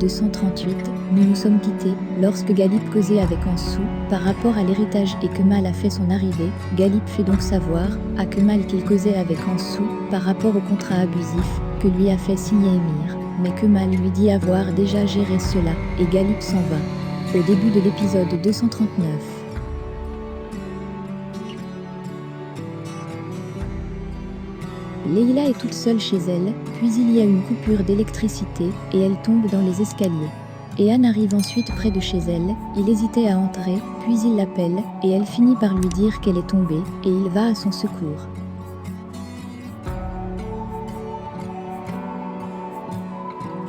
238, nous nous sommes quittés, lorsque Galip causait avec Ansou, par rapport à l'héritage et que Mal a fait son arrivée, Galip fait donc savoir, à Kemal qu'il causait avec Ansou, par rapport au contrat abusif, que lui a fait signer Émir, mais Kemal lui dit avoir déjà géré cela, et Galip s'en va. Au début de l'épisode 239. Leïla est toute seule chez elle, puis il y a une coupure d'électricité et elle tombe dans les escaliers. Anne arrive ensuite près de chez elle, il hésitait à entrer, puis il l'appelle, et elle finit par lui dire qu'elle est tombée, et il va à son secours.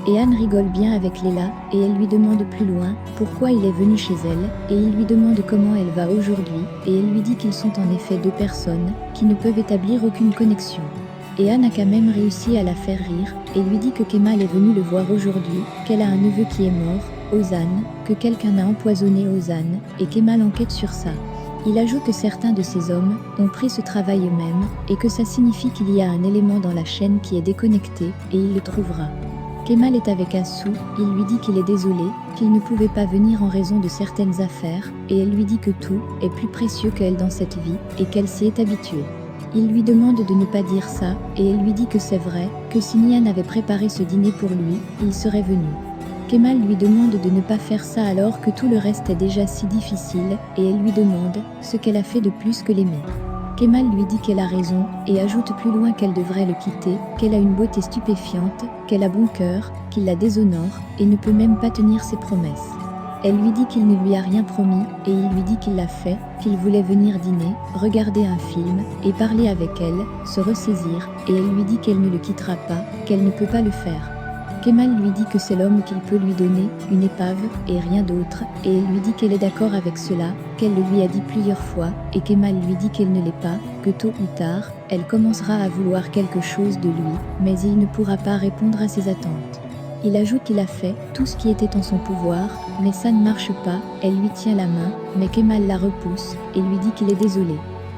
Anne rigole bien avec Leïla, et elle lui demande plus loin pourquoi il est venu chez elle, et il lui demande comment elle va aujourd'hui, et elle lui dit qu'ils sont en effet deux personnes, qui ne peuvent établir aucune connexion. Anne a quand même réussi à la faire rire, et lui dit que Kemal est venu le voir aujourd'hui, qu'elle a un neveu qui est mort, Ozan, que quelqu'un a empoisonné Ozan, et Kemal enquête sur ça. Il ajoute que certains de ces hommes ont pris ce travail eux-mêmes, et que ça signifie qu'il y a un élément dans la chaîne qui est déconnecté, et il le trouvera. Kemal est avec Assou, il lui dit qu'il est désolé, qu'il ne pouvait pas venir en raison de certaines affaires, et elle lui dit que tout est plus précieux qu'elle dans cette vie, et qu'elle s'y est habituée. Il lui demande de ne pas dire ça, et elle lui dit que c'est vrai, que si Nian avait préparé ce dîner pour lui, il serait venu. Kemal lui demande de ne pas faire ça alors que tout le reste est déjà si difficile, et elle lui demande ce qu'elle a fait de plus que l'aimer. Kemal lui dit qu'elle a raison, et ajoute plus loin qu'elle devrait le quitter, qu'elle a une beauté stupéfiante, qu'elle a bon cœur, qu'il la déshonore, et ne peut même pas tenir ses promesses. Elle lui dit qu'il ne lui a rien promis, et il lui dit qu'il l'a fait, qu'il voulait venir dîner, regarder un film, et parler avec elle, se ressaisir, et elle lui dit qu'elle ne le quittera pas, qu'elle ne peut pas le faire. Kemal lui dit que c'est l'homme qu'il peut lui donner, une épave, et rien d'autre, et elle lui dit qu'elle est d'accord avec cela, qu'elle le lui a dit plusieurs fois, et Kemal lui dit qu'elle ne l'est pas, que tôt ou tard, elle commencera à vouloir quelque chose de lui, mais il ne pourra pas répondre à ses attentes. Il ajoute qu'il a fait tout ce qui était en son pouvoir, mais ça ne marche pas, elle lui tient la main, mais Kemal la repousse, et lui dit qu'il est désolé.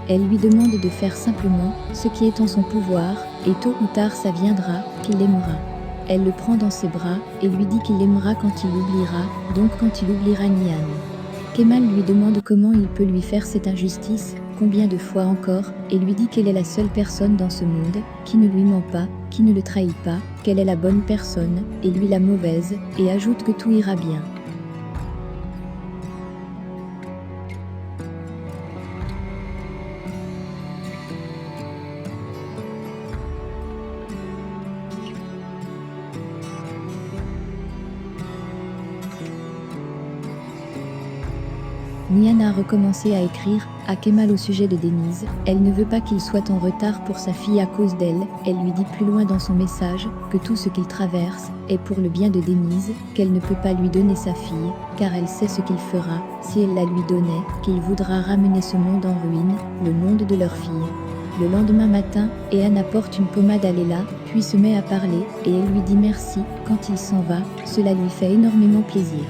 Elle lui demande de faire simplement ce qui est en son pouvoir, et tôt ou tard ça viendra, qu'il l'aimera. Elle le prend dans ses bras, et lui dit qu'il l'aimera quand il l'oubliera, donc quand il oubliera Nian. Kemal lui demande comment il peut lui faire cette injustice, combien de fois encore, et lui dit qu'elle est la seule personne dans ce monde, qui ne lui ment pas, qui ne le trahit pas, qu'elle est la bonne personne, et lui la mauvaise, et ajoute que tout ira bien. Nian a recommencé à écrire à Kemal au sujet de Denise. Elle ne veut pas qu'il soit en retard pour sa fille à cause d'elle. Elle lui dit plus loin dans son message que tout ce qu'il traverse est pour le bien de Denise, qu'elle ne peut pas lui donner sa fille, car elle sait ce qu'il fera si elle la lui donnait, qu'il voudra ramener ce monde en ruine, le monde de leur fille. Le lendemain matin, Anne apporte une pommade à Leïla, puis se met à parler, et elle lui dit merci quand il s'en va, cela lui fait énormément plaisir.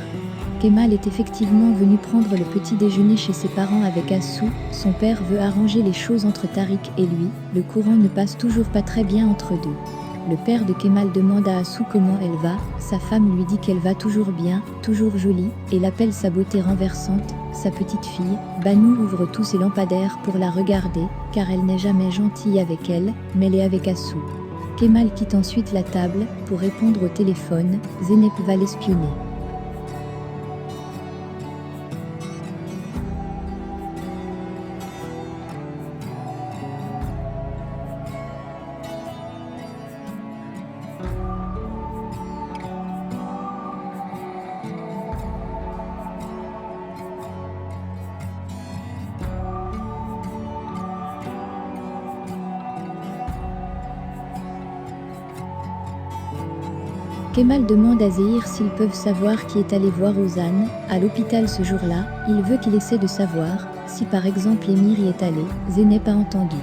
Kemal est effectivement venu prendre le petit déjeuner chez ses parents avec Assou, son père veut arranger les choses entre Tariq et lui, le courant ne passe toujours pas très bien entre deux. Le père de Kemal demande à Assou comment elle va, sa femme lui dit qu'elle va toujours bien, toujours jolie, et l'appelle sa beauté renversante, sa petite fille. Banou ouvre tous ses lampadaires pour la regarder, car elle n'est jamais gentille avec elle, mais elle est avec Assou. Kemal quitte ensuite la table pour répondre au téléphone, Zeynep va l'espionner. Kemal demande à Zéhir s'ils peuvent savoir qui est allé voir Ozan à l'hôpital ce jour-là. Il veut qu'il essaie de savoir si par exemple Émir y est allé. Zeynep a entendu.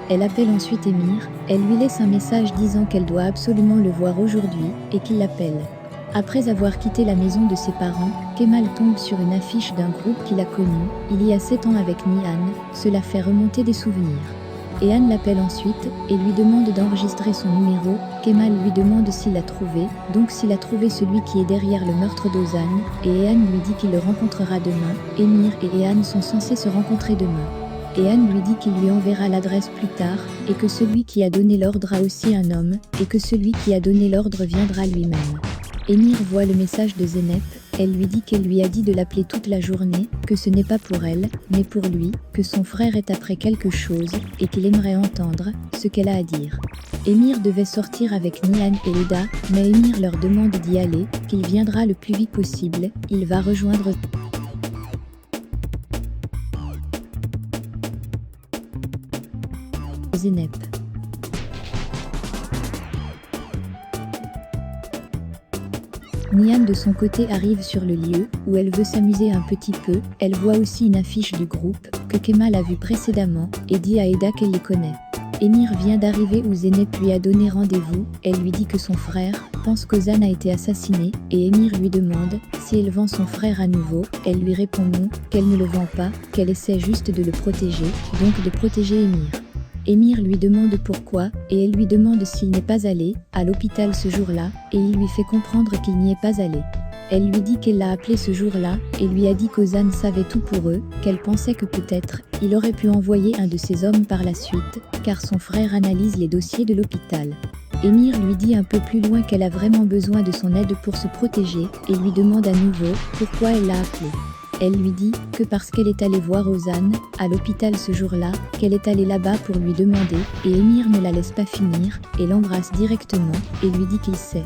Elle appelle ensuite Émir, elle lui laisse un message disant qu'elle doit absolument le voir aujourd'hui et qu'il l'appelle. Après avoir quitté la maison de ses parents, Kemal tombe sur une affiche d'un groupe qu'il a connu il y a 7 ans avec Nihan. Cela fait remonter des souvenirs. Ehan l'appelle ensuite et lui demande d'enregistrer son numéro. Kemal lui demande s'il l'a trouvé, donc s'il a trouvé celui qui est derrière le meurtre d'Ozan, et Ehan lui dit qu'il le rencontrera demain. Emir et Ehan sont censés se rencontrer demain. Ehan lui dit qu'il lui enverra l'adresse plus tard, et que celui qui a donné l'ordre a aussi un homme, et que celui qui a donné l'ordre viendra lui-même. Emir voit le message de Zeynep, elle lui dit qu'elle lui a dit de l'appeler toute la journée, que ce n'est pas pour elle, mais pour lui, que son frère est après quelque chose, et qu'il aimerait entendre ce qu'elle a à dire. Emir devait sortir avec Nihan et Leda, mais Emir leur demande d'y aller, qu'il viendra le plus vite possible, il va rejoindre Zeynep. Nihan de son côté arrive sur le lieu, où elle veut s'amuser un petit peu, elle voit aussi une affiche du groupe, que Kemal a vue précédemment, et dit à Eda qu'elle les connaît. Emir vient d'arriver où Zeynep lui a donné rendez-vous, elle lui dit que son frère pense qu'Ozan a été assassiné, et Emir lui demande si elle vend son frère à nouveau, elle lui répond non, qu'elle ne le vend pas, qu'elle essaie juste de le protéger, donc de protéger Emir. Emir lui demande pourquoi, et elle lui demande s'il n'est pas allé à l'hôpital ce jour-là, et il lui fait comprendre qu'il n'y est pas allé. Elle lui dit qu'elle l'a appelé ce jour-là, et lui a dit qu'Ozan savait tout pour eux, qu'elle pensait que peut-être, il aurait pu envoyer un de ses hommes par la suite, car son frère analyse les dossiers de l'hôpital. Emir lui dit un peu plus loin qu'elle a vraiment besoin de son aide pour se protéger, et lui demande à nouveau pourquoi elle l'a appelé. Elle lui dit que parce qu'elle est allée voir Ozan à l'hôpital ce jour-là, qu'elle est allée là-bas pour lui demander, et Emir ne la laisse pas finir, et l'embrasse directement, et lui dit qu'il sait.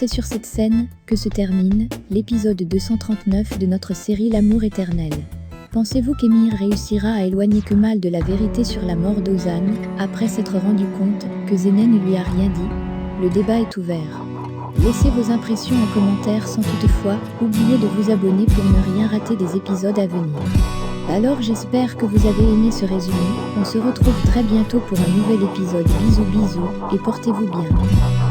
C'est sur cette scène que se termine l'épisode 239 de notre série L'amour éternel. Pensez-vous qu'Emir réussira à éloigner Kemal de la vérité sur la mort d'Ozan, après s'être rendu compte que Zeynep ne lui a rien dit? Le débat est ouvert. Laissez vos impressions en commentaire sans toutefois oublier de vous abonner pour ne rien rater des épisodes à venir. Alors j'espère que vous avez aimé ce résumé, on se retrouve très bientôt pour un nouvel épisode. Bisous bisous, et portez-vous bien.